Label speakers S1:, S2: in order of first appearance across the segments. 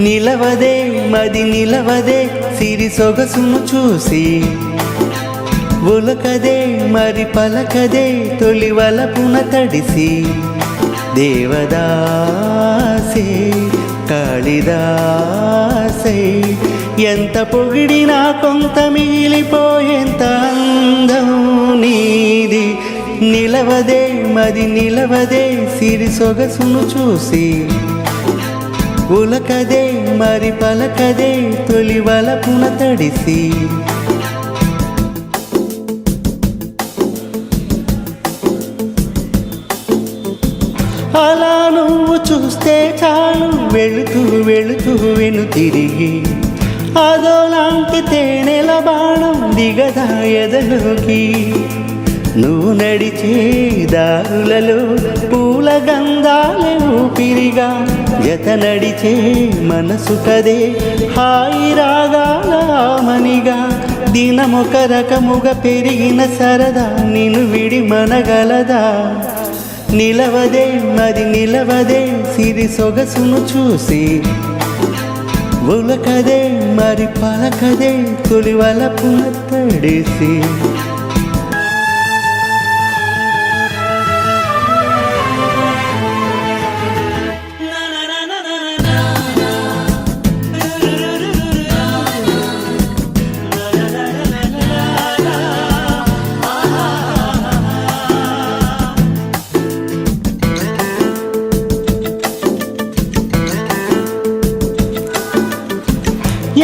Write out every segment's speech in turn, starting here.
S1: నిలవదే మది నిలవదే సిరి సొగసును చూసి ఉలకదే మరి పలకదే తొలి వలపున తడిసి దేవదాసే కాళిదాసై ఎంత పొగిడినా కొంత మిగిలిపోయేంత అందం నీది నిలవదే మది నిలవదే సిరి సొగసును చూసి ఉలకదే మరి పలకదే తొలి వలపున తడిసి అలా నువ్వు చూస్తే చాలు వెళుతూ వెళుతూ వెను తిరిగి అదోలాంటి తేనెల బాణం దిగదా ఎదలోకి నువ్వు నడిచే దారులలో పూల గంధాలే ఊపిరిగా జత నడిచే మనసు కదే హాయి రాగాల మనిగా దినమొక రకముగా పెరిగిన సరదా నిన్ను విడి మనగలదా నిలవదే మరి నిలవదే సిరి సొగసును చూసి ఉలకదే మరి పలకదే తొలి వలపున తడిసి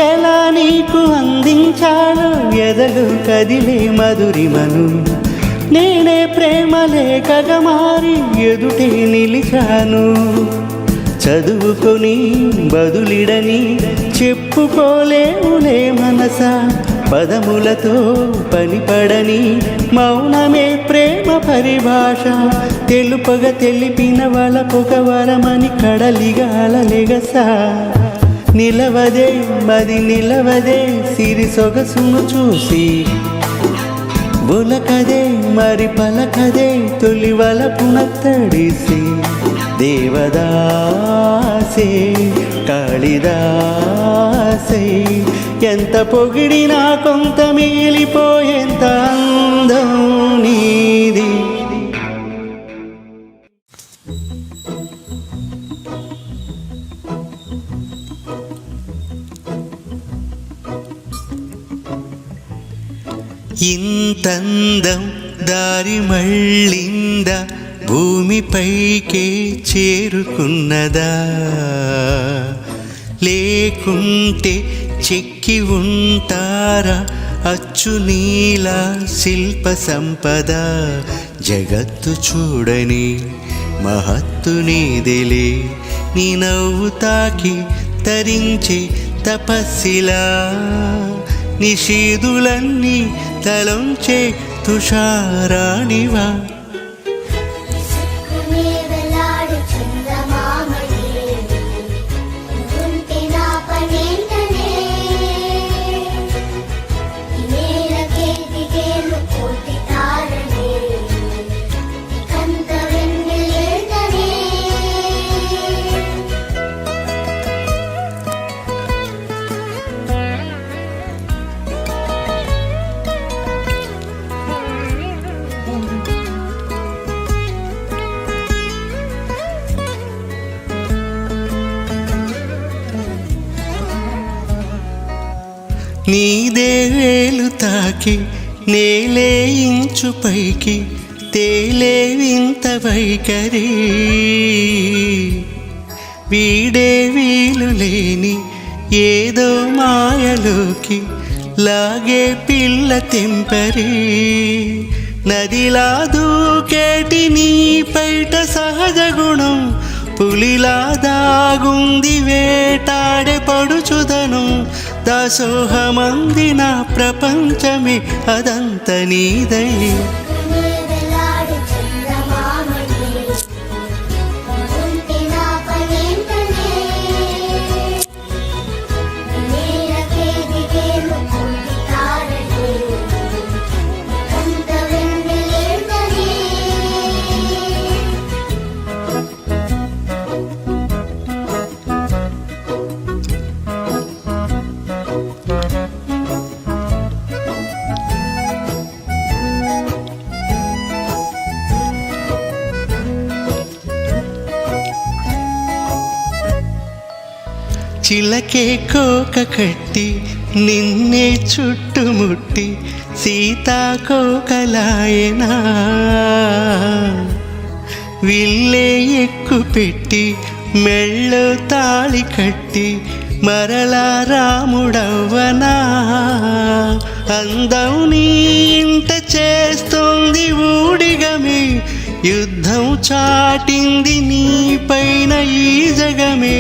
S1: ఎలా నీకు అందించాను ఎదలు కదిలే మధురిమను నేనే ప్రేమ లేఖగా మారి ఎదుటే నిలిచాను చదువుకొని బదులిడని చెప్పుకోలేవులే మనసా పదములతో పనిపడని మౌనమే ప్రేమ పరిభాష తెలుపగా తెలిపిన వలపొక వరమని కడలిగాలెగసా నిలవదే మది నిలవదే సిరి సొగసును చూసి ఉలకదే మరి పలకదే తొలి వలపున తడిసి దేవదాసే కాళిదాసై ఎంత పొగిడినా కొంత మిగిలిపోయేంత అందం నీది ఇంతందం దారి మళ్ళిందా భూమిపైకే చేరుకున్నదా లేకుంటే చెక్కి ఉంటారా అచ్చు నీలా శిల్ప సంపద జగత్తు చూడని మహత్తు నీదిలే నీ నవ్వు తాకి తరించే తపస్సిలా నిషీదులన్నీ తలంచే తుషారాణివా నీదే వేలు తాకి నేలే ఇంచు పైకి తేలే వింత వైఖరి వీడే వీలు లేని ఏదో మాయలోకి లాగే పిల్ల తెంపరి నదిలా దూకేటి నీ పైట సహజ గుణం పులిలా దాగుంది వేటాడే పడుచుదనం దాసోహమంది నా ప్రపంచమే అదంత నీదై చిలకే కోక కట్టి నిన్నే చుట్టుముట్టి సీతాకోకలాయనా విల్లే ఎక్కుపెట్టి మెళ్ళో తాళి కట్టి మరలా రాముడవ్వనా అందం నీ ఇంట చేస్తోంది ఊడిగమే యుద్ధం చాటింది నీ పైన ఈ జగమే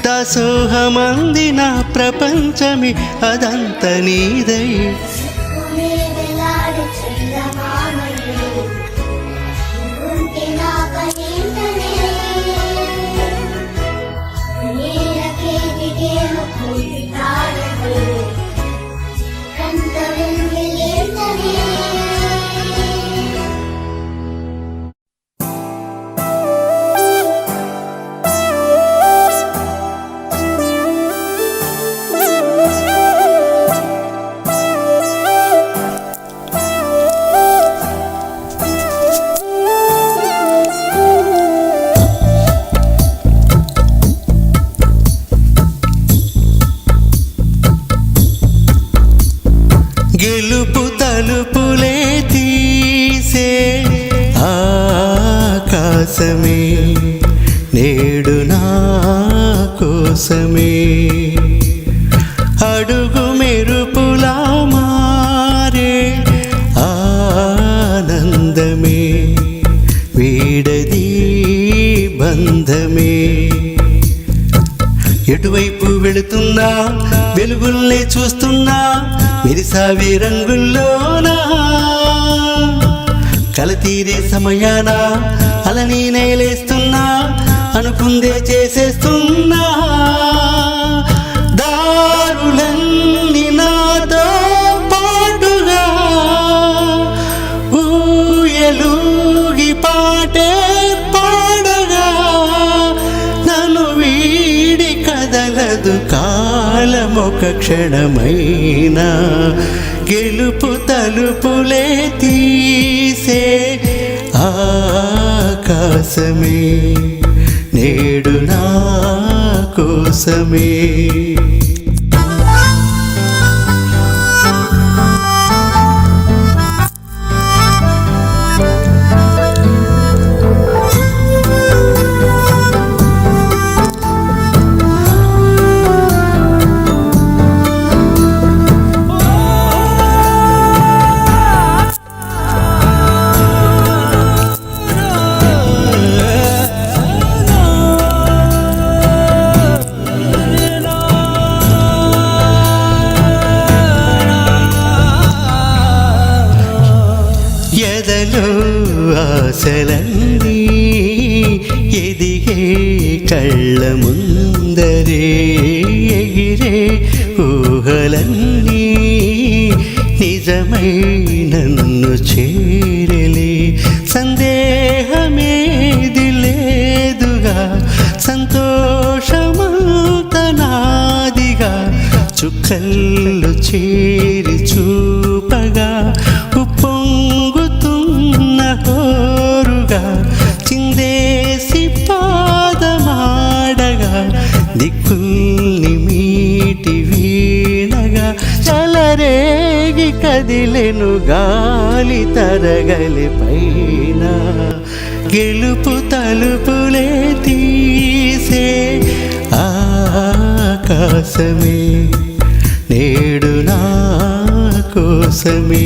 S1: దాసోహమంది నా ప్రపంచమే అదంత నీదై గెలుపు తలుపులే తీసే ఆకాశమే నేడు నా కోసమే అడుగు మెరుపులా మారే ఆనందమే వీడది బంధమే ఎటువైపు వెళుతున్నా వెలుగుల్నే చూస్తున్నా మెరిసావే రంగుల్లోనా కలతీరే సమయాన అలని నేలేస్తున్నా అనుకుందే చేసేస్తున్నా దారులన్నీ నాతో పాటుగా ఊయలూగి పాటే పాడగా నన్ను వీడి కదలదు కాలమొక క్షణమైనా గెలుపు తలుపులే తీసే ఆకాశమే నేడు నా కోసమే ఎదలో ఆశలన్నీ ఎదిగే కళ్ళ ముందరే ఎగిరే ఊహలన్నీ నిజమై నన్ను చేరలే సందేహమేది లేదుగా సంతోషమంత నాదిగా చుక్కల్లో చేరి చూపగా ఉప్పొంగుతున్న హోరుగా చిందేసి పాదమాడగా దిక్కుల్ని మీటి వీణగా చలరేగి కదిలెను గాలి తరగలి పైన గెలుపు తలుపులే తీసే ఆకాశమే నేడు నా కోసమే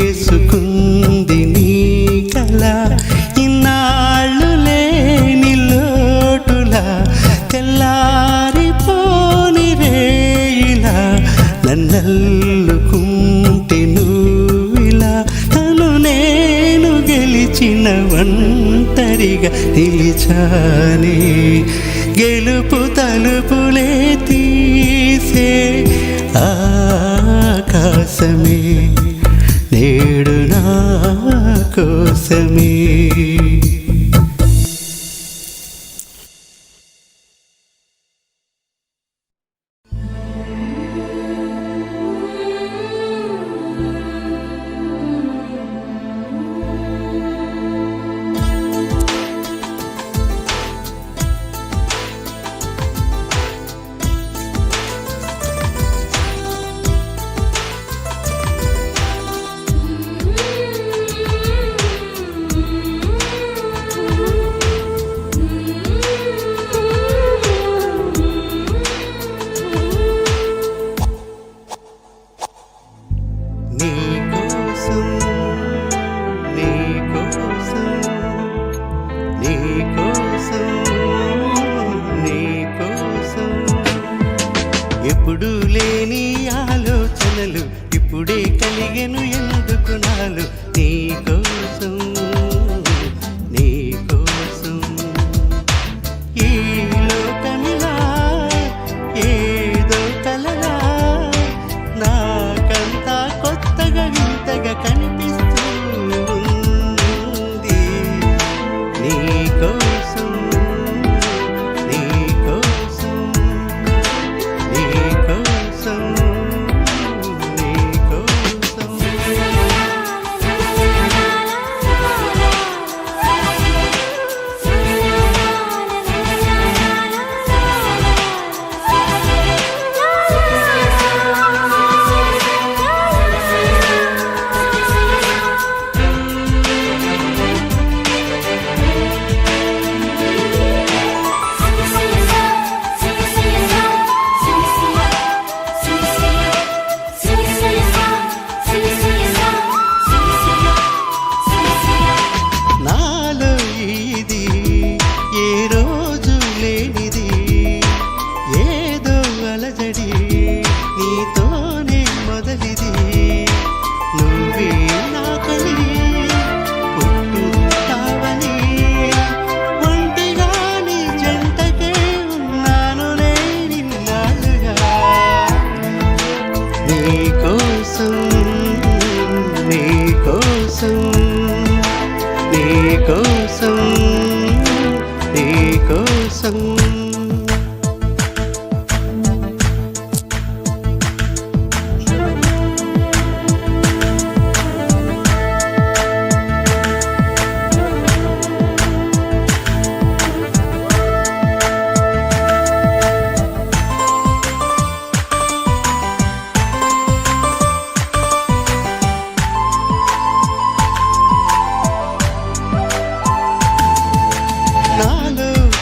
S1: చేసుకుంది నీ కల ఇన్నాళ్ళు లేని లోటులా తెల్లారిపోని రేయిలా నన్నల్లుకుంటే నువ్విలా తను నేను గెలిచిన ఒంటరిగా నిలిచానే గెలుపు తలుపులే తీసే ఆకాశమే నేడు నా కోసమే. ఎప్పుడు లేని ఆలోచనలు ఇప్పుడే కలిగెను ఎందుకు నాలు నీకోసం నీకోసం ఈ లోకమిలా ఏదో కలలా నాకంతా కొత్తగా వింతగా కనిపిస్తూ ఉంది నీకోసం నీకోసం నీకోసం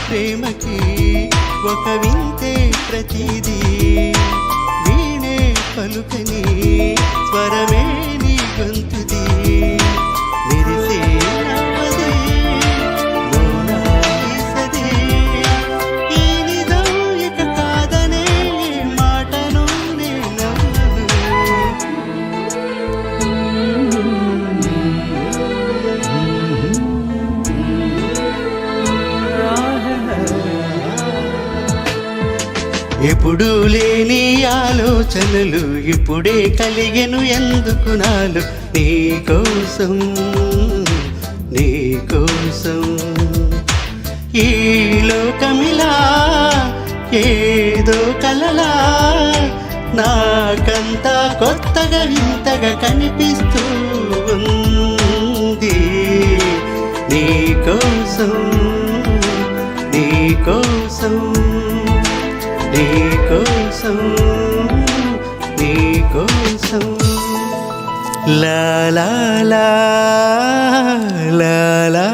S1: ప్రేమకి ఒక వింతే ప్రతిదీ వీణే పలుకని స్వరమే నీ గొంతుది మెరిసే నవ్వది మోనాలిసది ఈ నిజం ఇక కాదనే మాటను నేను ఎప్పుడు లేని ఆలోచనలు ఇప్పుడే కలిగెను ఎందుకు నాలు నీకోసం నీకోసం ఈ లోకమిలా ఏదో కలలా నాకంతా కొత్తగా వింతగా కనిపిస్తూ ఉంది నీకోసం నీకోసం నీకోసం నీకోసం లా లా లా లా లా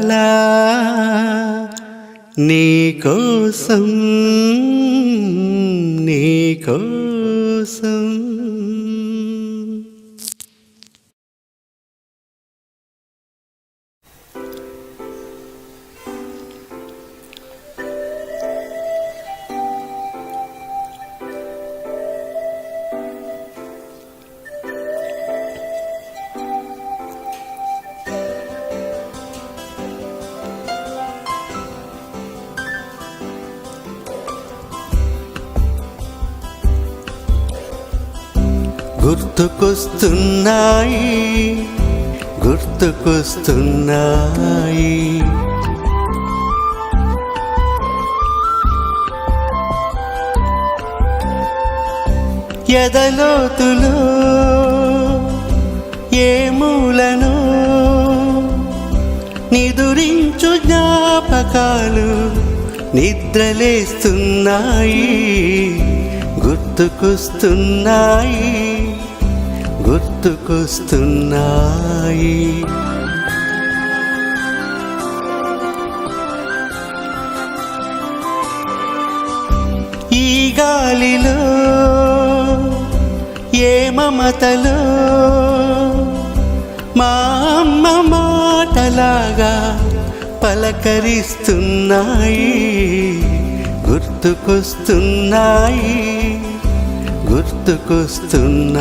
S1: లా నీకోసం నీకోసం గుర్తుకొస్తున్నాయి గుర్తుకొస్తున్నాయి. ఎదలోతులో ఏ మూలను నిదురించు జ్ఞాపకాలు నిద్రలేస్తున్నాయి గుర్తుకొస్తున్నాయి గుర్తుకొస్తున్నాయి. ఈ గాలిలో ఏ మమతలో మా అమ్మ మాటలాగా పలకరిస్తున్నాయి గుర్తుకొస్తున్నాయి గుర్తుకొస్తున్నాయి.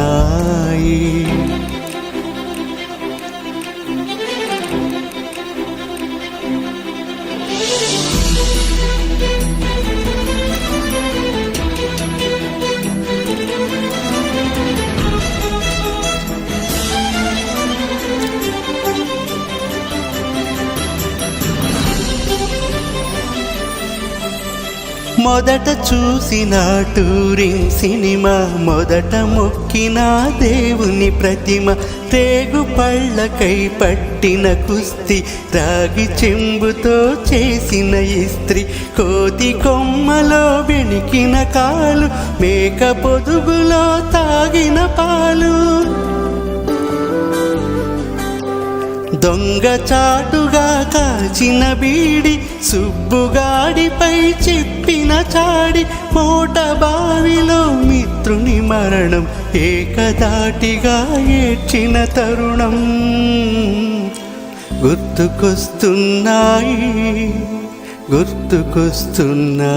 S1: మొదట చూసిన టూరింగ్ సినిమా, మొదట మొక్కిన దేవుని ప్రతిమ, రేగు పళ్ళకై పట్టిన కుస్తీ, రాగి చెంబుతో చేసిన ఇస్త్రీ, కోతి కొమ్మలో బెణికిన కాలు, మేక పొదుగులో తాగిన పాలు, దొంగ చాటుగా కాచిన బీడి, సుబ్బుగాడిపై చెప్పిన చాడి, మోట బావిలో మిత్రుని మరణం, ఏకదాటిగా ఏడ్చిన తరుణం గుర్తుకొస్తున్నాయి గుర్తుకొస్తున్నాయి.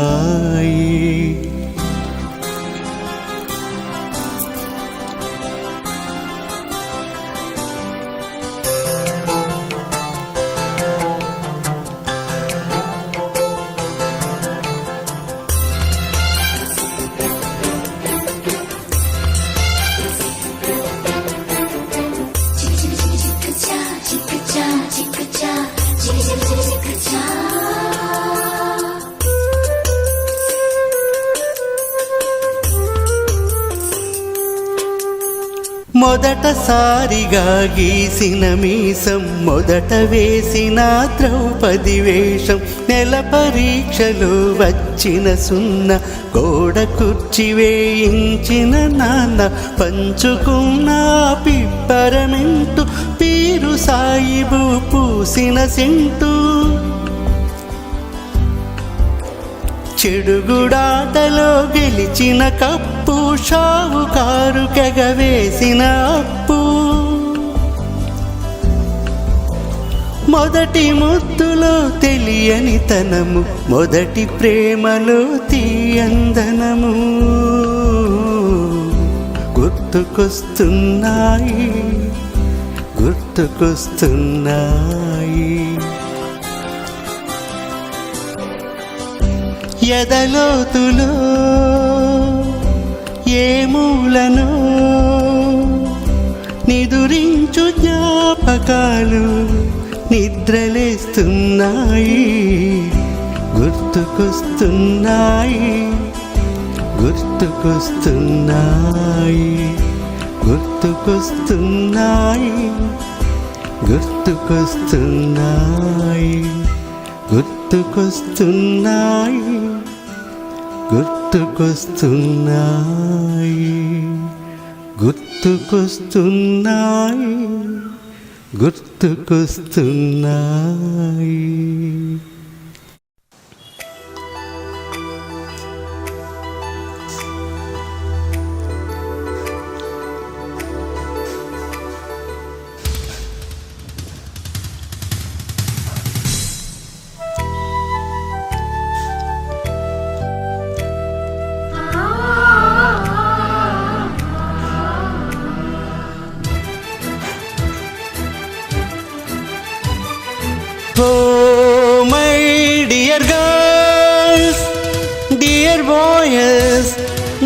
S1: మొదటసారిగా గీసిన మీసం, మొదట వేసిన ద్రౌపది వేషం, నెల పరీక్షలో వచ్చిన సున్న, గోడ కుర్చీ వేయించిన నాన్న, పంచుకున్న పిప్పరమెంటు, పీరు సాయిబు పూసిన సెంటు, చెడుగుడాటలో గెలిచిన కప్పు, షావుకారు కెగవేసిన అప్పు, మొదటి ముద్దులో తెలియని తనము, మొదటి ప్రేమలో తీయందనము గుర్తుకొస్తున్నాయి గుర్తుకొస్తున్నాయి. ఎదలోతులో ఏ మూలను నిదురించు జ్ఞాపకాలు నిద్రలేస్తున్నాయి గుర్తుకొస్తున్నాయి గుర్తుకొస్తున్నాయి గుర్తుకొస్తున్నాయి గుర్తుకొస్తున్నాయి గుర్తుకొస్తున్నాయి గుర్తుకొస్తున్నాయి గుర్తుకొస్తున్నాయి గుర్తుకొస్తున్నాయి. Oh, my dear girls, dear boys,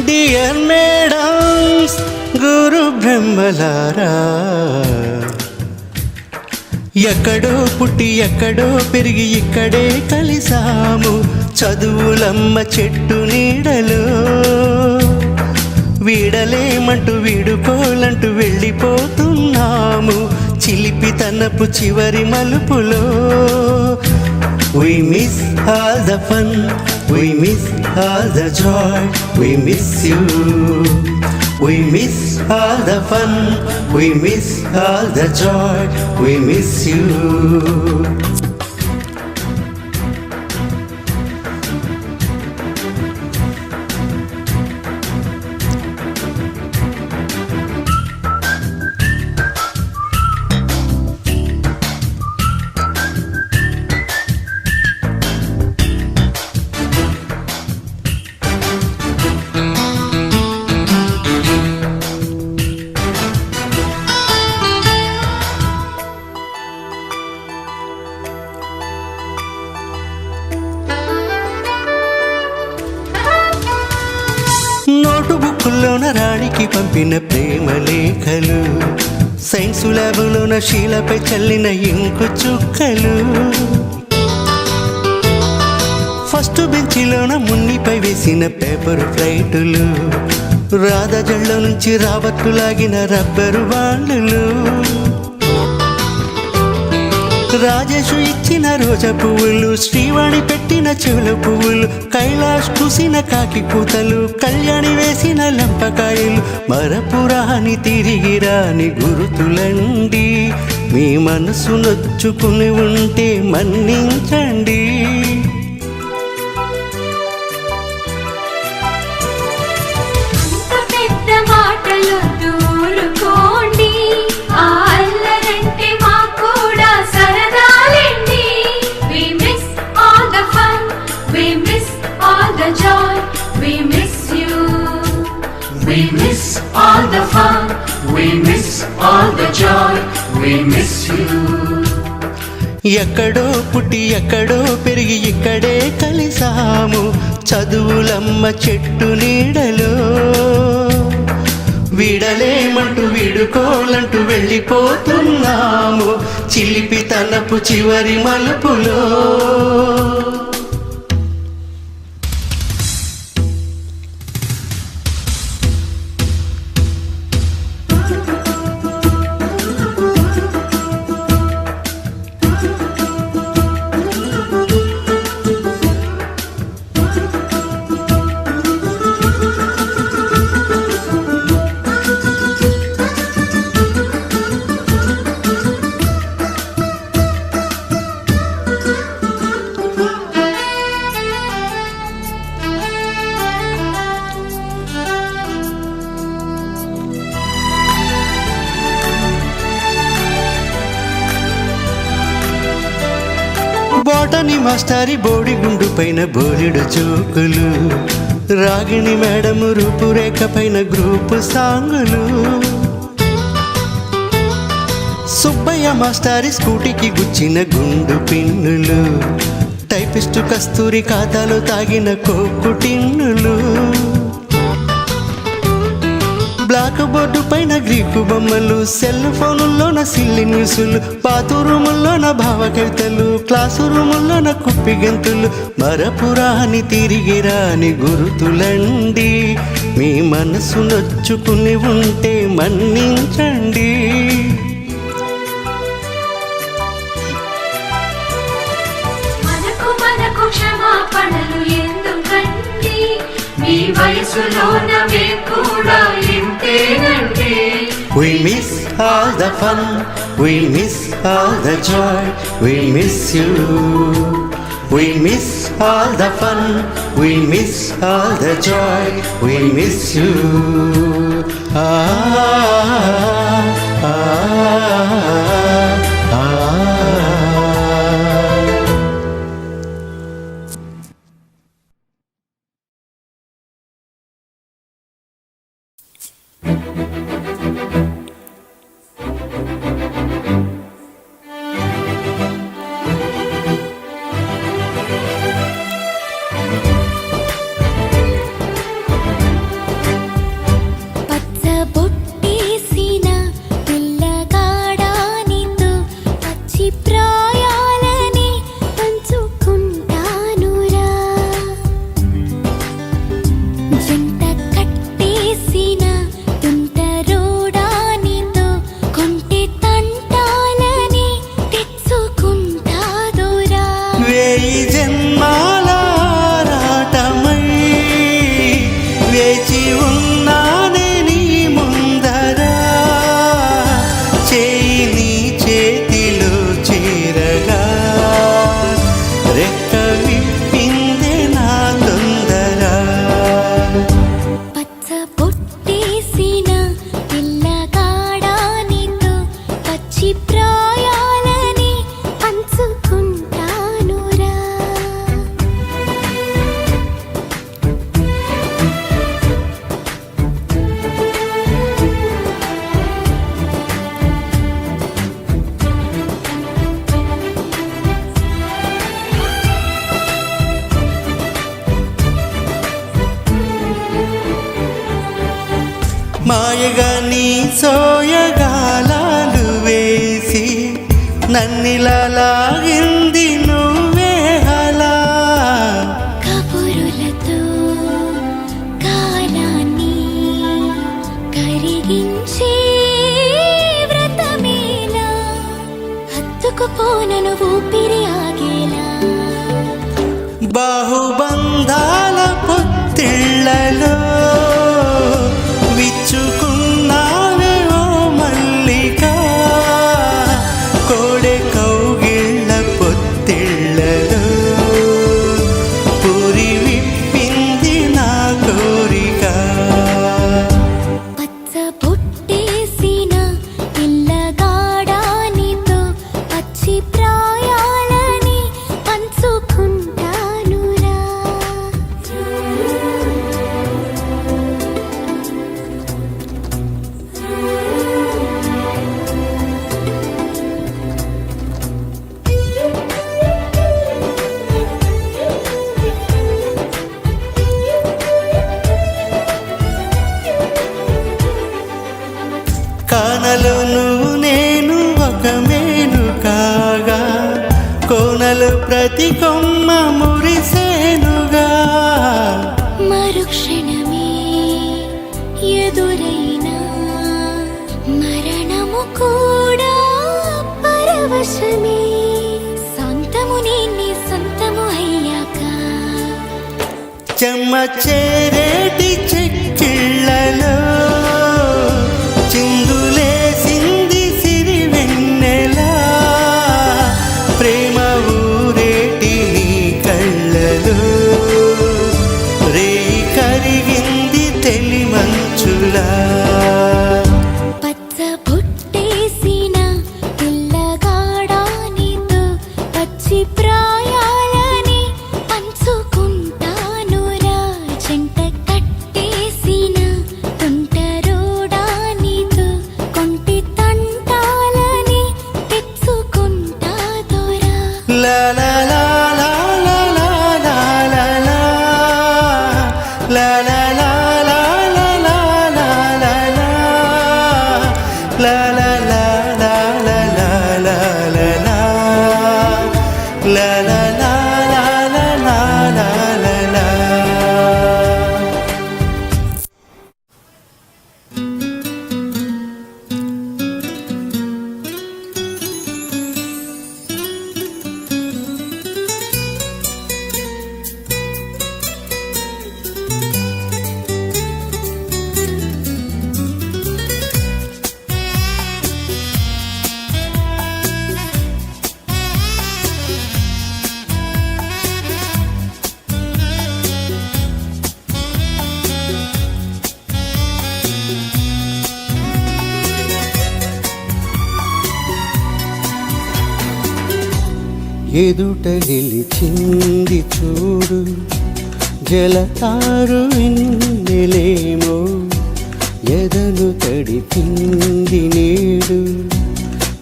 S1: dear madams, Guru బ్రహ్మలారా. ఎక్కడో పుట్టి ఎక్కడో పెరిగి ఇక్కడే కలిసాము చదువులమ్మ చెట్టు నీడలో. వీడలేమంటూ వీడుకోలంటూ వెళ్ళిపోతున్నాము చిలిపి తనపు చివరి మలుపులో. We miss all the fun, we miss all the joy, we miss you. We miss all the fun, we miss all the joy, we miss you. నోటు బుక్కుల్లోన రాణికి పంపిన ప్రేమ లేఖలు, సైన్సు ల్యాబులోన శీలపై చల్లిన ఇంకు చుక్కలు, ఫస్ట్ బెంచిలోన మున్నిపై వేసిన పేపర్ ఫ్లైటులు, రాధజళ్ళ నుంచి రాబట్టు లాగిన రబ్బరు బాండ్లు, రాజేషు ఇచ్చిన రోజా పువ్వులు, శ్రీవాణి పెట్టిన చెవుల పువ్వులు, కైలాష్ కూసిన కాకి కూతలు, కళ్యాణి వేసిన లంపకాయలు, మరపురాని తిరిగి రాని గురుతులండి. మీ మనసు నొచ్చుకుని ఉంటే మన్నించండి.
S2: We miss all the fun, we miss all the joy, we miss you.
S1: ఎక్కడో పుట్టి ఎక్కడో పెరిగి ఇక్కడే కలిసాము చదువులమ్మ చెట్టు నీడలో. వీడలేమంటూ వీడుకోలంటూ వెళ్ళిపోతున్నాము చిలిపి తనపు చివరి మలుపులో. బోటని మాస్టారి బోడిగుండు పైన బోలెడు జోకులు, రాగిణి మేడము రూపురేఖ పైన గ్రూపు సాంగులు, సుబ్బయ్య మాస్టారి స్కూటీకి గుచ్చిన గుండు పిన్నులు, టైపిస్టు కస్తూరి ఖాతాలో తాగిన కోకు టిన్నులు, బ్లాక్ బోర్డు పైన గ్రీకు బొమ్మలు, సెల్ ఫోనుల్లోన సిల్లి న్యూసులు, బాతురూముల్లోన భావ కవితలు, క్లాసు రూముల్లోన కుప్పి గెంతులు, మరపురాని తిరిగి రాని గురుతులండి. మీ మనసు నొచ్చుకుని ఉంటే మన్నించండి.
S2: మనకు క్షమాపణలు ఎందుకండి, మీ వయసులోన మేము కూడా ఇంతేనండి.
S1: We miss all the fun, we miss all the joy, we miss you. We miss all the fun, we miss all the joy, we miss you.
S3: పచ్చబొట్టేసి
S1: మాయగా నీ సోయగాలాలు వేసి నన్నిలా లాగింది నువ్వే అలా.
S3: కబురులతో కాలాన్ని కరిగించే వ్రతమేలా, హత్తుకుపోనను ఊపిరి ఆగేలా.
S1: బాహుబంధాల పొత్తిళ్లలో విచ్చుకున్నావే ఓ మల్లిక, కోడె కౌగిళ్ళ పొత్తిళ్లలో పూరి విప్పింది నా కోరిక.
S3: పచ్చ పుట్టేసిన పిల్లగాడానితో పచ్చి ప్రాయాలని పంచుకుంటానురా.
S1: కానలు నువ్వు నేను ఒక మేను కాగా, కోనలు ప్రతి కొమ్మ మురిసేనుగా.
S3: మరుక్షణమే ఎదురైనా మరణము కూడా పరవశమే. సొంతము నీ సొంతము అయ్యాక
S1: చెమ్మ చేరేటి చెక్కిళ్ళలో చిందులేసింది సిరి వెన్నెలా, ప్రేమ ఊరేటి నీ కళ్ళలో రేయి కరిగింది తెలి మంచులా.
S3: పచ్చ పుట్టేసిన పిల్లగాడానితో పచ్చి ప్రాయాలని పంచుకుంటానురా. జంట కట్టేసిన తుంటరోడానితో కొంటి తంటాలని తెచ్చుకుంటా దొరా.
S1: లా లా లా లా లా లా లా లా లా. లా లా లా లా లా లా లా లా లా. లా లా లా లా లా లా లా లా లా. లా లా లా లా లా లా లా లా లా. ఎదుట నిలిచింది చూడు జలతారు ఇన్నెలేమో, ఎదను తడిపింది నేడు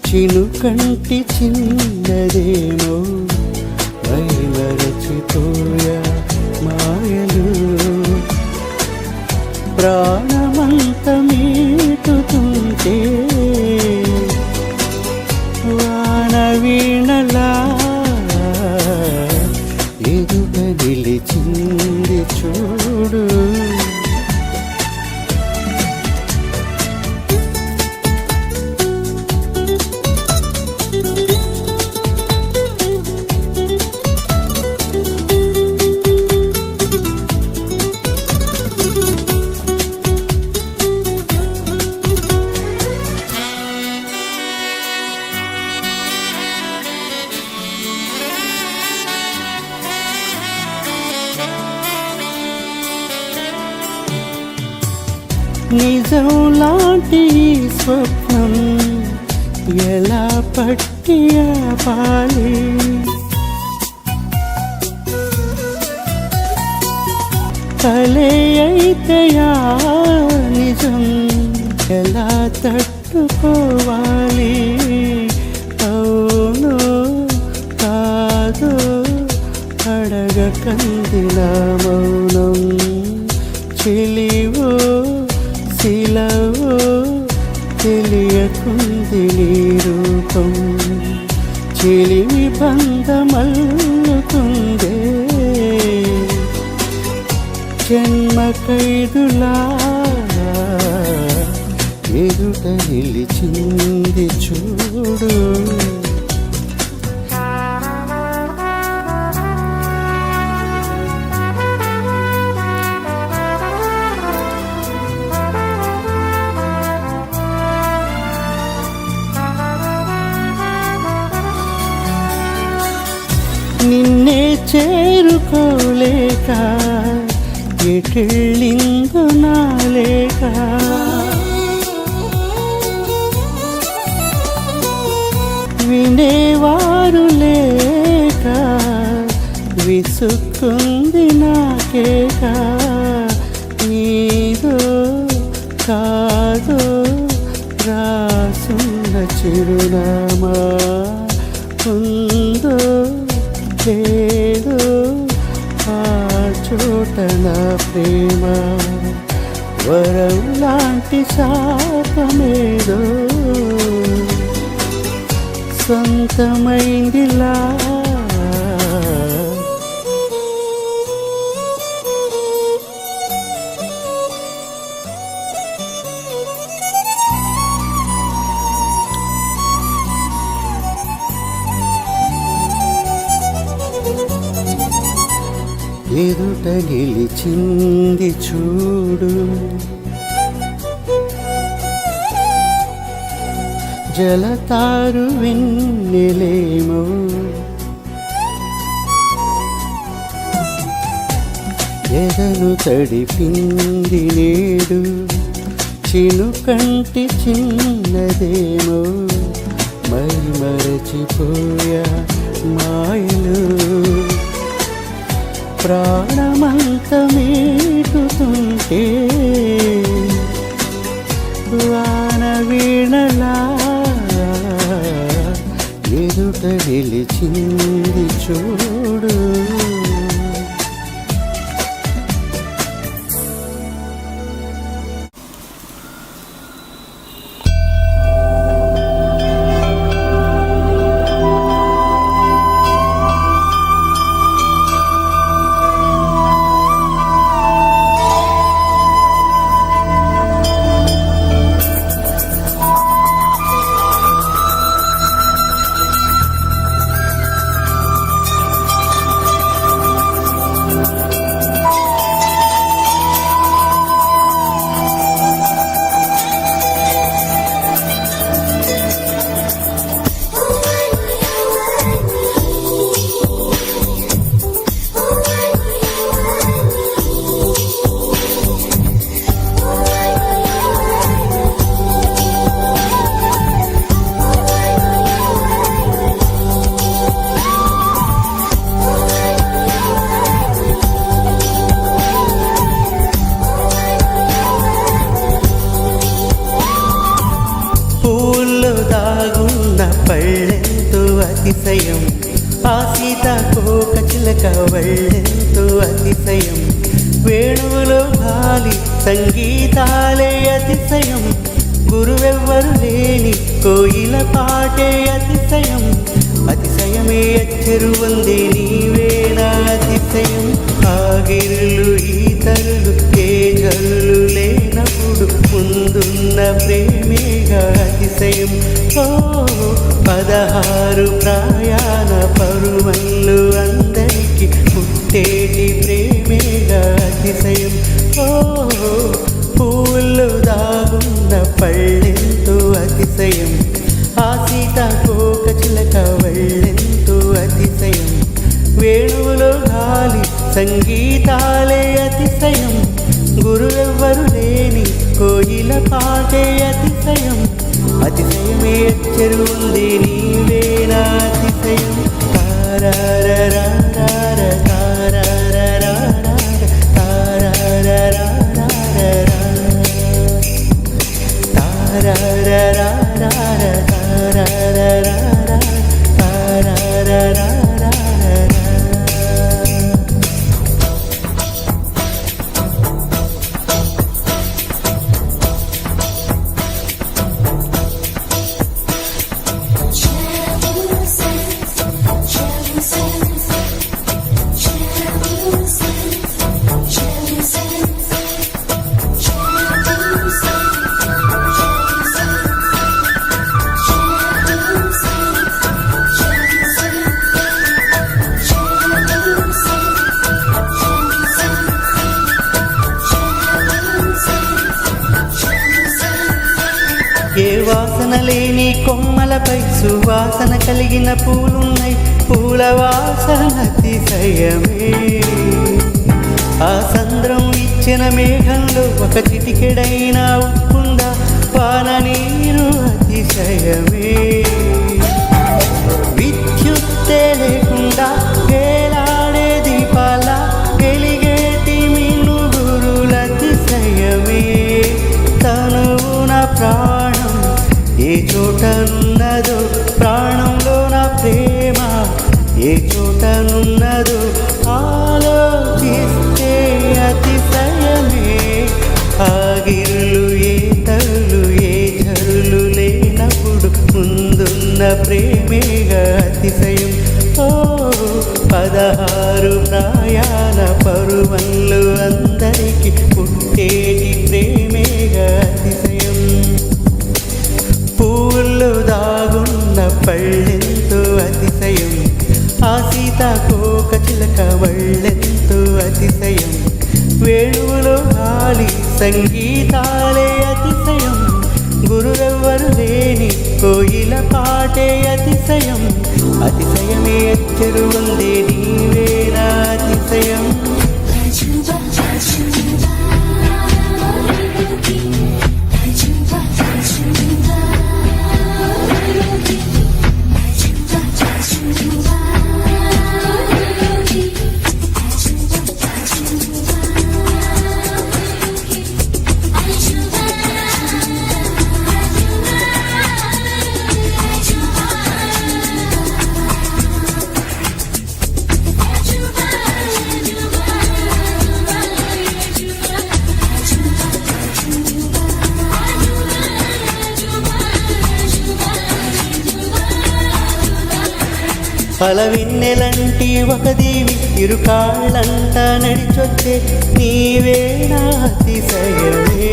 S1: చినుకంటి చిన్నదేమో. వైమరచిపోయా మాయలు ప్రాణమంత మీటుతుంటే, వాన వీణలా ఎదుట నిలిచింది చూడు. నిజం లాంటి స్వప్నం ఎలా పట్టి ఆపాలి, కలే అయితే నిజం ఎలా తట్టుకోవాలి. అవును కాదు అడగకందిన మౌనం చెలివో శిలవో తెలివి బంధమల్లుతుందే జన్మ ఖైదులా ఎదుట నిలిచింది చూడు. నిన్నే చేరుకోలేక ఎటెళ్ళిందో నాలేక వినేవారు లేక విసుక్కుంది నాకేక. నీదో కాదో రాసున్న చిరునామా ఉందో లేదో ఆ చోట నా ప్రేమ వరం లాంటి శాపమేదో సొంతమైందిలా. ఎదుట నిలిచింది చూడు. జలతారు వెన్నెలేమో ఎదను తడిపింది నేడు. చినుకంటి చిన్నదేమో మరి మరచిపోయా మాయలు. ప్రాణమంత మీటుతుంటే వాన వీణలా ఎదుట నిలిచింది చూడు. పళ్ళెంతో అతిశయం ఆ సీతాకోక చిలక వళ్ళెంతో అతిశయం. వేణువులో గాలి సంగీతాలే అతిశయం. గురువెవ్వరు లేని కోయిల పాటే అతిశయం. అతిశయమే అచ్చెరువందే నీవేనా అతిశయం. ఆగిరులు ఈతరులు ఏ జల్లు లేనప్పుడు ముందున్న ప్రేమేగా అతిశయం. ఓ 16 ప్రయాణ పరువళ్ళు అందరికీ పుట్టేటి ప్రేమేగా అతిశయం. ఓ పూల్లో దాగున్న పళ్ళెంతో అతిశయం. ఆ సీతాకోక చిలక వళ్ళెంతో అతిశయం. వేణువులో గాలి సంగీతాలే అతిశయం. గురువెవ్వరు లేని కోయిల పాటే అతిశయం. అతిశయమే చెరువుంది నీవేనా అతిశయం. తారారారార తారారారార తారారారార తారారారార తారారారార తారారారార. తలపై సువాసన కలిగిన పూలున్నాయి, పూల వాసన అతిశయమే. ఆ సంద్రం ఇచ్చిన మేఘంలో ఒక చిటికెడైన ఉప్పుందా, వాన నీరు అతిశయమే. విద్యుత్తే లేకుండా వేలాడే దీపాల వెలిగేటి మినుగురుల అతిశయమే. తనువున ప్రాణం ఏ చోటనున్నదో, ప్రాణంలో నా ప్రేమ ఏ చోటనున్నదో ఆలోచిస్తే అతిశయమే. ఆగిర్లు ఏ తరులు ఏ జరులు లేనప్పుడు ముందున్న ప్రేమేగా అతిశయం. ఓ 16 ప్రయాణ పరువన్లు అందరికీ పుట్టేటి ప్రేమేగా అతిశయం. పూల్లో దాగున్న పళ్ళెంతో అతిశయం, ఆ సీతాకోక చిలక వళ్ళెంతో అతిశయం. వేణువులో గాలి సంగీతాలే అతిశయం, గురువెవ్వరు లేని కోయిల పాటే అతిశయం. అతిశయమే అచ్చరు ఉందే నీవేనా అతిశయం. అలవిన్నెలంటి ఒక దేవి ఇరుకాళ్ళంట నడిచొచ్చే నీవేనా అతిశయమే.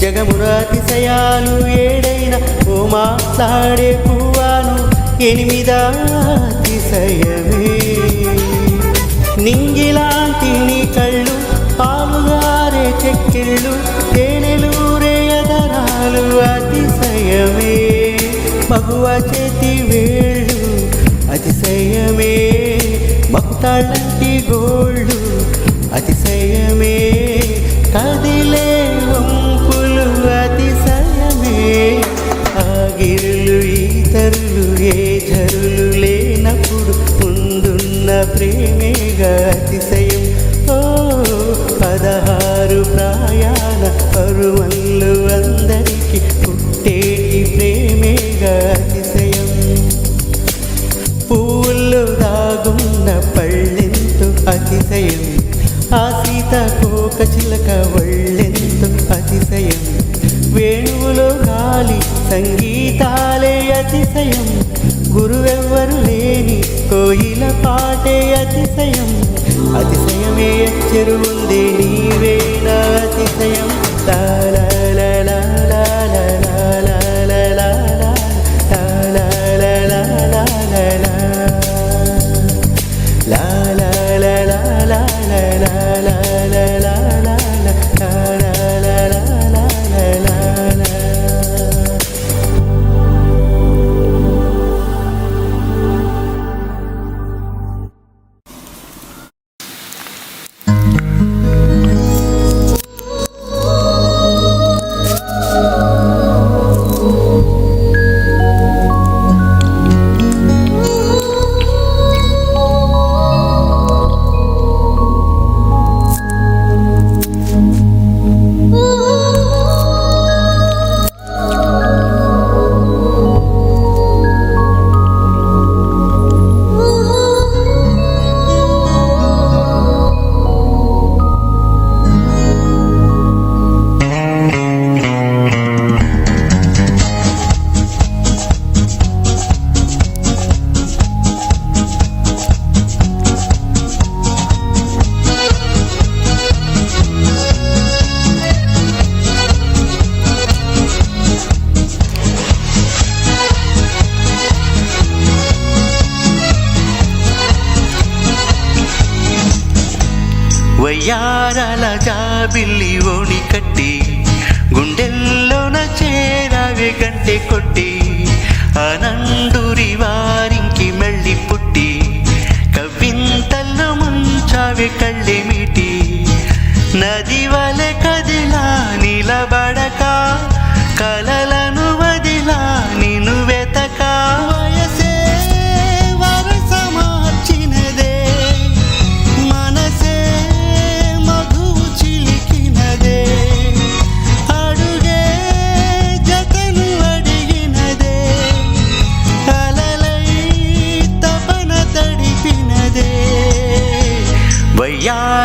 S1: జగమున అతిశయాలు ఏడైన ఓ మాట్లాడే పువ్వాను 8 అతిశయమే. నింగిలాంటి నీ కళ్ళు, పాలుగారే చెక్కిళ్ళు, తేనెలూరే ఎదరాలు అతిశయమే. మగువ చేతి వేళ్ళు అతిశయమే, మక్కుతాళ్ళంటి గోళ్ళు అతిశయమే. కదిలే వంపులు అతిశయమే. ఆగిరులు ఈతరులు ఏ జరులు లేనప్పుడు ముందున్న ప్రేమేగా అతిశయం. ఓ 16 ప్రయాణ పరువన్లు అందరికీ పుట్టేటి ప్రేమేగా అతిశయం. పూల్లో దాగున్న పళ్ళెంతో అతిశయం, ఆ సీతాకోక చిలక వళ్ళెంతో అతిశయం. వేణువులో గాలి సంగీతాలే అతిశయం, గురువెవ్వరు లేని కోయిల పాటే అతిశయం. అతిశయమే అచ్చరు ఉందే నీవేనా అతిశయం. వయ్యారాల జాబిల్లి ఓణి కట్టి గుండెల్లోన చేరావే గంటె కొట్టి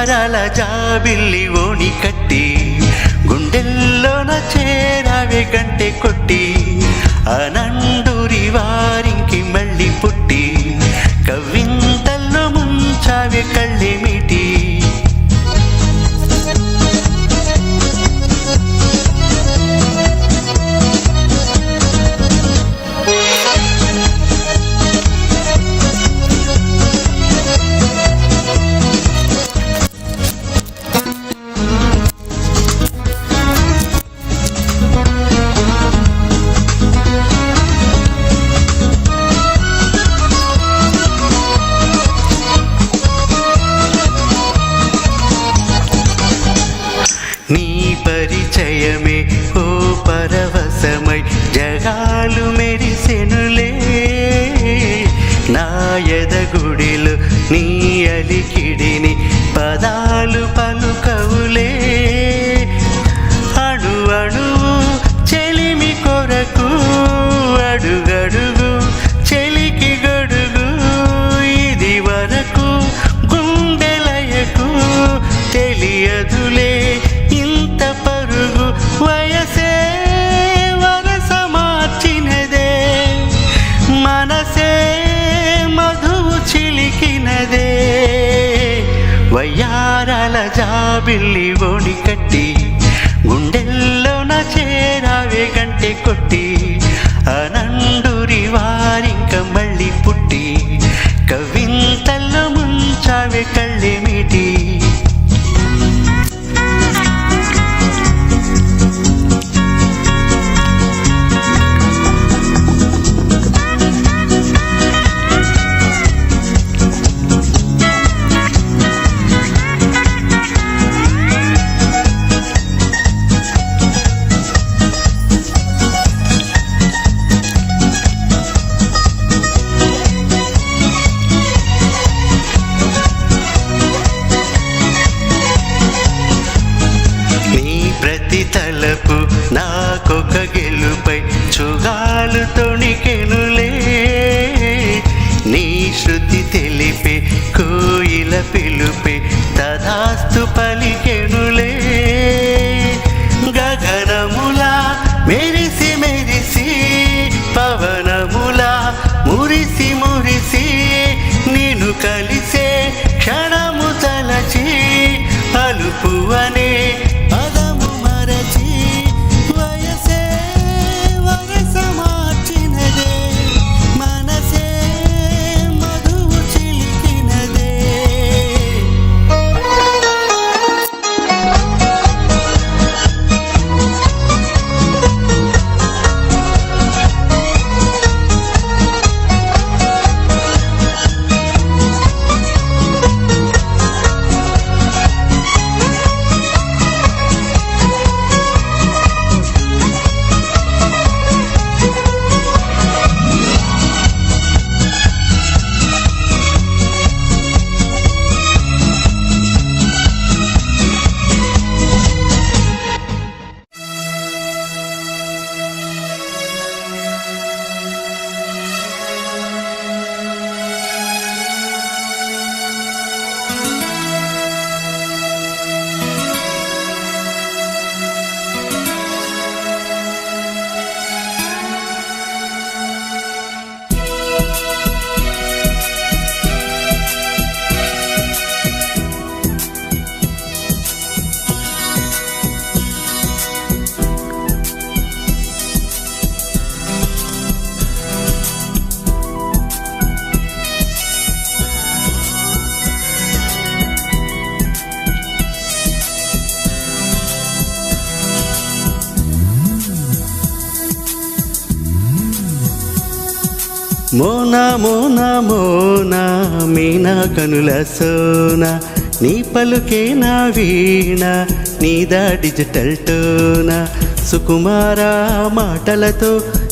S1: వయ్యారాల జాబిల్లి ఓణి కట్టి గుండెల్లోన చేరావే గంటె కొట్టి అనండూరి వారికి మళ్ళీ పుట్టి కవ్వింతల్లో ముంచావే కళ్ళేమిటి నీ పరిచయమే ఓ పరవశమై జగాలు మెరిసెనులే నా ఎదగుడిలో నీ అలికిడిని పదాలు పలుకవులే అణు అణువు చెలిమి కొరకు అడుగడుగు చెలికి గడుగు ఇది వరకు గుండెలయకు తెలియదులే వయసే వరస మార్చినదే మనసే మధువు చిలికినదే వయ్యారాల జాబిల్లి ఓణి కట్టి గుండెల్లోన చేరావే గంటె కొట్టి అనండూరి వారింక మళ్ళీ పుట్టి కవింతల్లో ముంచావే కళ్ళేమిటి తలపు నాకొక గెలుపై చుగాలు తొణికెనులే నీ శృతి తెలిపే కోయిల పిలుపే తదాస్తు పలికెనులే గగనములా మెరిసి మెరిసి పవనములా మురిసి మురిసి నిన్ను కలిసే క్షణము తలచి అలుపు అనే మోనా మోనా మోనా మీనా కనుల సోనా నీ పలుకే నా వీణ నీదా డిజిటల్ టోనా సుకుమార మాటలతో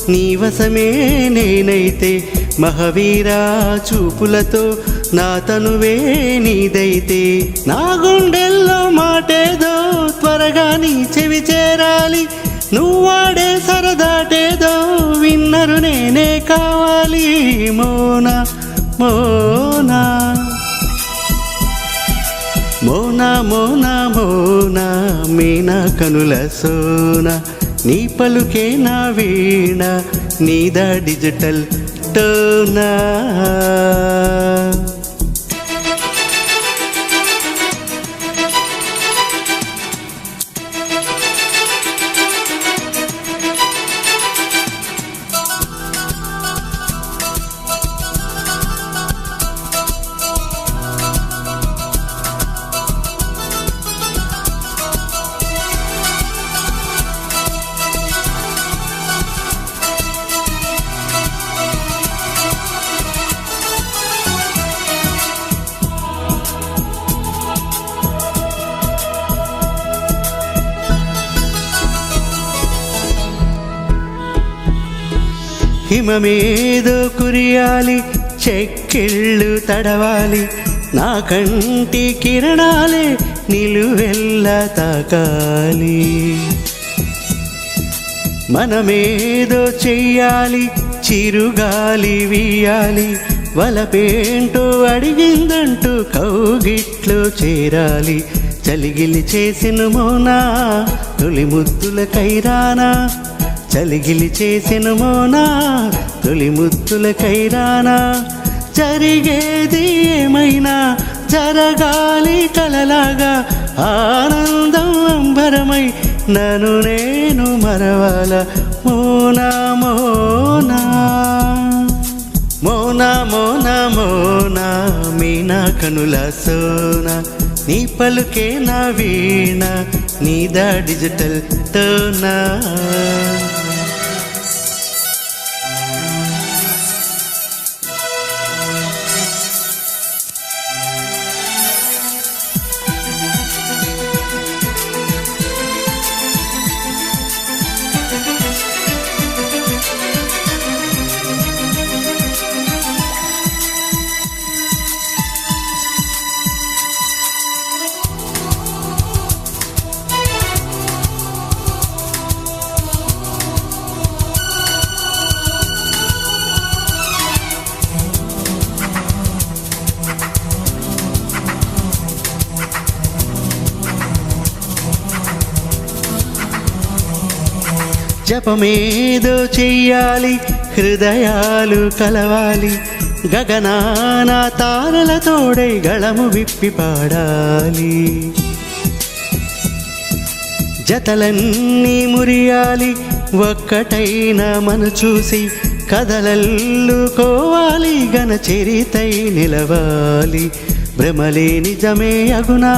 S1: నీ వశమే నేనైతే మహావీరా చూపులతో నా తనువే నీదైతే నా గుండెల్లో మాటేదో త్వరగా నీ చెవి చేరాలి నువ్వాడే సరదాటేదో విన్నరు నేనే కావాలి మోనా మోనా మోనా మోనా మోనా మీనా కనుల సోన నీ పలుకే నా వీణ నీదా డిజిటల్ టోనా హిమమేదో కురియాలి చెక్కిళ్ళు తడవాలి నా కంటి కిరణాలే నిలువెల్లా తాకాలి మనమేదో చెయ్యాలి చిరుగాలి వీయాలి వలపేంటో అడిగిందంటూ కౌగిట్లో చేరాలి చలిగిలి చేసిన మోనా తొలి ముద్దుల కైరానా చలిగిలి చేసిన మోనా తొలి ముద్దుల కైరానా జరిగేది ఏమైనా జరగాలి కలలాగా ఆనందం అంబరమై నన్ను నేను మరవాల మోనా మోనా మోనా మోనా మోనా మీనా కనుల సోన నీ పలుకే నా వీణ నీదా డిజిటల్ టోనా జపమేదో చెయ్యాలి హృదయాలు కలవాలి గగనాన తారలతోడై గళము విప్పి పాడాలి జతలన్నీ మురియాలి ఒక్కటైన మన చూసి కదలల్లుకోవాలి గన చరితై నిలవాలి భ్రమలే నిజమే అగునా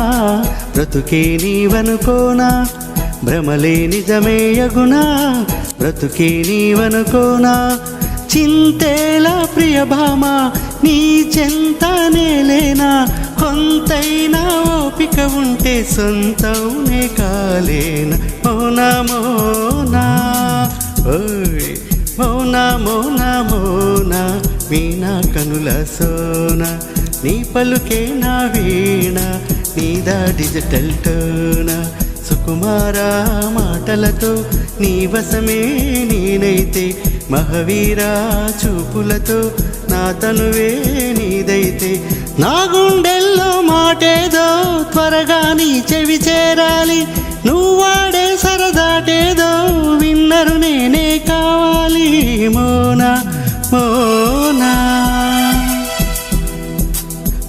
S1: బ్రతుకే నీవనుకోనా భ్రమలే నిజమే అగునా బ్రతుకే నీవనుకోనా చింతేలా ప్రియభామ నీ చెంతనే లేనా కొంతైనా ఓపిక ఉంటే సొంతవునే కాలేనా మోనా మోనా ఓయ్ మోనా మోనా మోనా వీణా కనుల సోన నీ పలుకే నా వీణ నీదా డిజిటల్ టోనా సుకుమారా మాటలతో నీ వశమే నేనైతే మహవీరా చూపులతో నా తనువే నీదైతే నా గుండెల్లో మాటేదో త్వరగా నీ చెవి చేరాలి నువ్వాడే సరదాటేదో విన్నరు నేనే కావాలి మోనా మోనా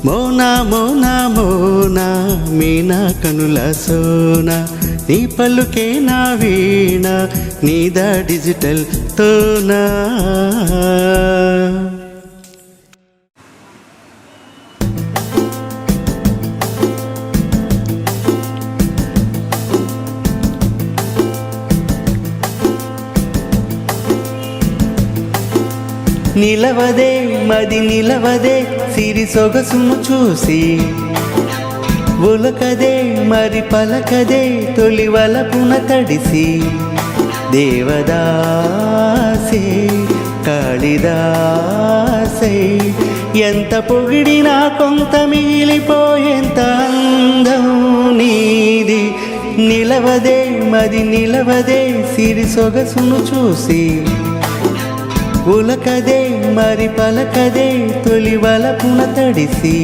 S1: మోనా మోనా మోనా మీనా కనుల సోన నీ పలుకే నా వీణ నీదా డిజిటల్ టోనా నిలవదే మది నిలవదే సిరి సొగసును చూసి ఉలకదే మరి పలకదే తొలి వలపున తడిసి దేవదాసే కాళిదాసే ఎంత పొగిడినా కొంత మిగిలిపోయేంత అందం నీది నిలవదే మది నిలవదే సిరి సొగసును చూసి ఉలకదే మరి పలకదే తొలి వలపున తడిసి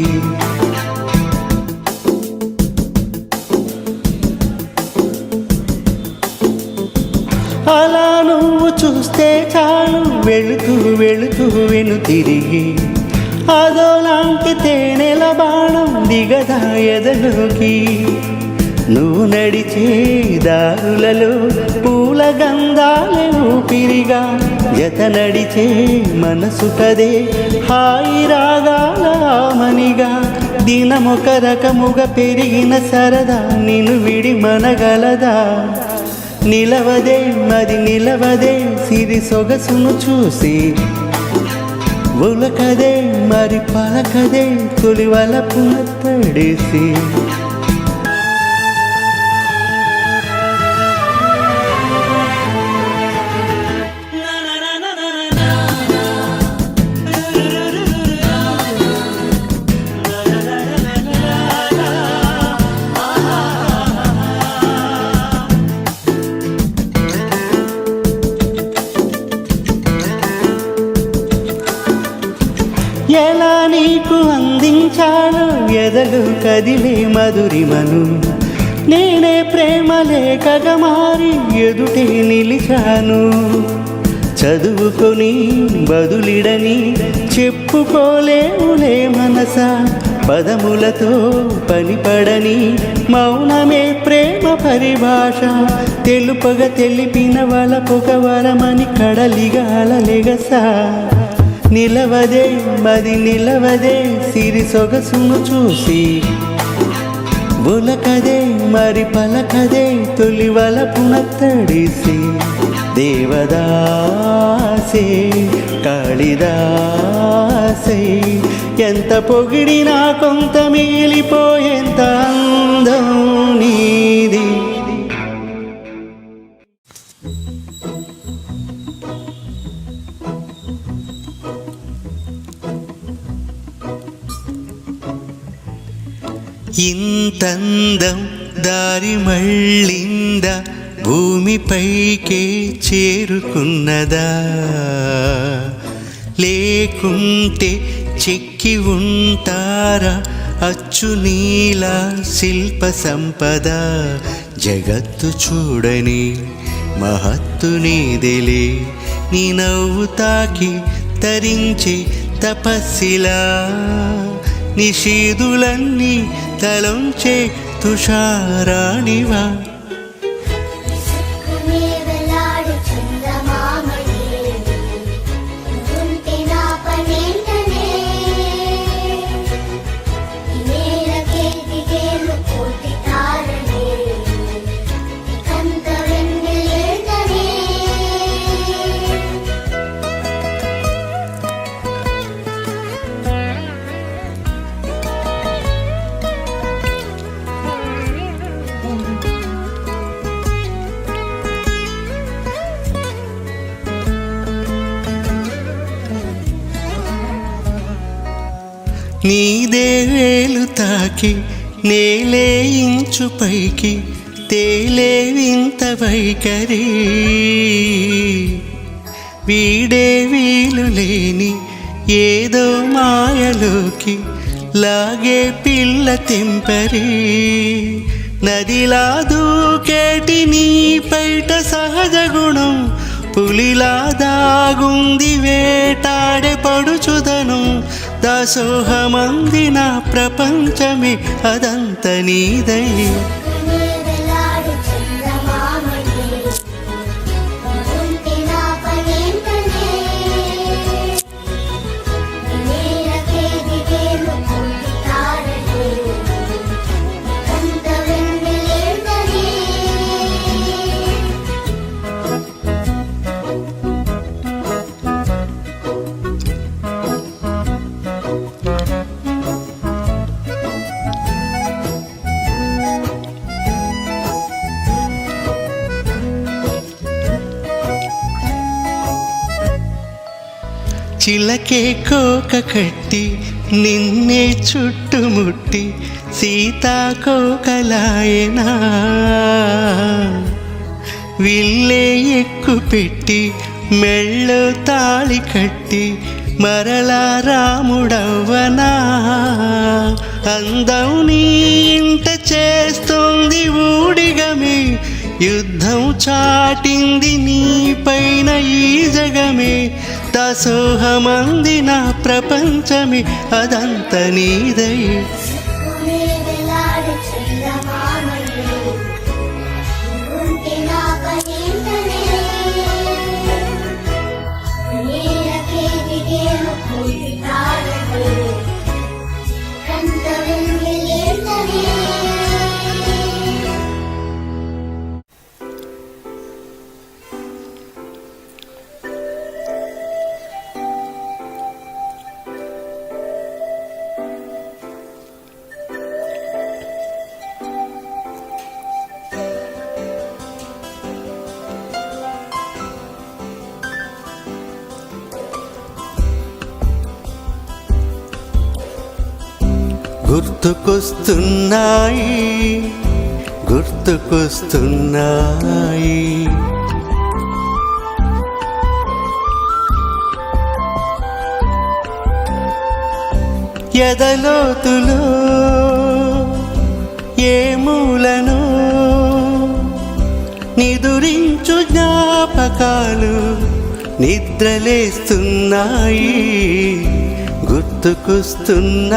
S1: అలా నువ్వు చూస్తే చాలు వెళుతూ వెళుతూ వెను తిరిగి అదోలాంటి తేనెల బాణం దిగదా ఎదలోకి నువ్వు నడిచే దారులలో పూల గంధాలే ఊపిరిగా జత నడిచే మనసు కదే హాయి రాగాల మనిగా దినమొక రకముగా పెరిగిన సరదా నిన్ను విడి మనగలదా నిలవదే మరి నిలవదే సిరి సొగసును చూసి ఉలకదే మరి పలకదే తొలి వలపున తడిసి ఎలా నీకు అందించాను ఎదలు కదిలే మధురిమను నేనే ప్రేమ లేఖగా మారి ఎదుటే నిలిచాను చదువుకొని బదులిడని చెప్పుకోలేవులే మనసా పదములతో పనిపడని మౌనమే ప్రేమ పరిభాష తెలుపగ తెలిపిన వలపొక వరమని కడలిగా అలలెగసా నిలవదే మరి నిలవదే సిరి సొగసును చూసి ఉలకదే మరి పలకదే తొలి వలపున తడిసి దేవదాసే కాళిదాసే ఎంత పొగిడినా కొంత మిగిలిపోయేంత అందం నీది ఇంతందం దారి మళ్ళింద భూమిపైకే చేరుకున్నదా లేకుంటే చెక్కి ఉంటారా అచ్చు నీల శిల్ప సంపద జగత్తు చూడని మహత్తు నీదెలే నీ నవ్వు తాకి తరించి తపస్సిలా నిషీదులన్నీ తలంచే తుషారాణివా నీదే వేలు తాకి నేలే ఇంచు పైకి తేలే వింత వైఖరి వీడే వీలు లేని ఏదో మాయలోకి లాగే పిల్ల తెంపరి నదిలా దూకేటి నీ పైట సహజ గుణం పులిలా దాగుంది వేటాడే పడుచుదనం దాసోహమంది నా ప్రపంచమే అదంత నీదై చిలకే కోక కట్టి నిన్నే చుట్టుముట్టి సీతాకోకలాయనా విల్లే ఎక్కు పెట్టి మెళ్ళో తాళి కట్టి మరలా రాముడవ్వనా అందం నీ ఇంట చేస్తుంది ఊడిగమి యుద్ధం చాటింది నీ పైన ఈ జగమే, దాసోహమంది నా ప్రపంచమే, అదంత నీదై. గుర్తుకొస్తున్నాయి, గుర్తుకొస్తున్నాయి, ఎదలోతులో ఏ మూలను నిదురించు జ్ఞాపకాలు నిద్రలేస్తున్నాయి, గుర్తుకొస్తున్నాయి,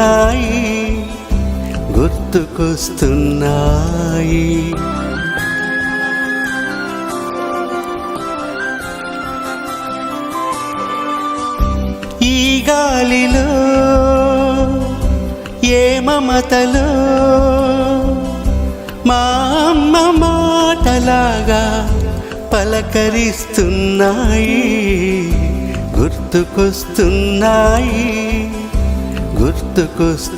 S1: గుర్తుకొస్తున్నాయి. ఈ గాలిలో ఏ మమతలో మా అమ్మ మాటలాగా పలకరిస్తున్నాయి, గుర్తుకొస్తున్నాయి, గుర్తుకొస్తున్నాయి.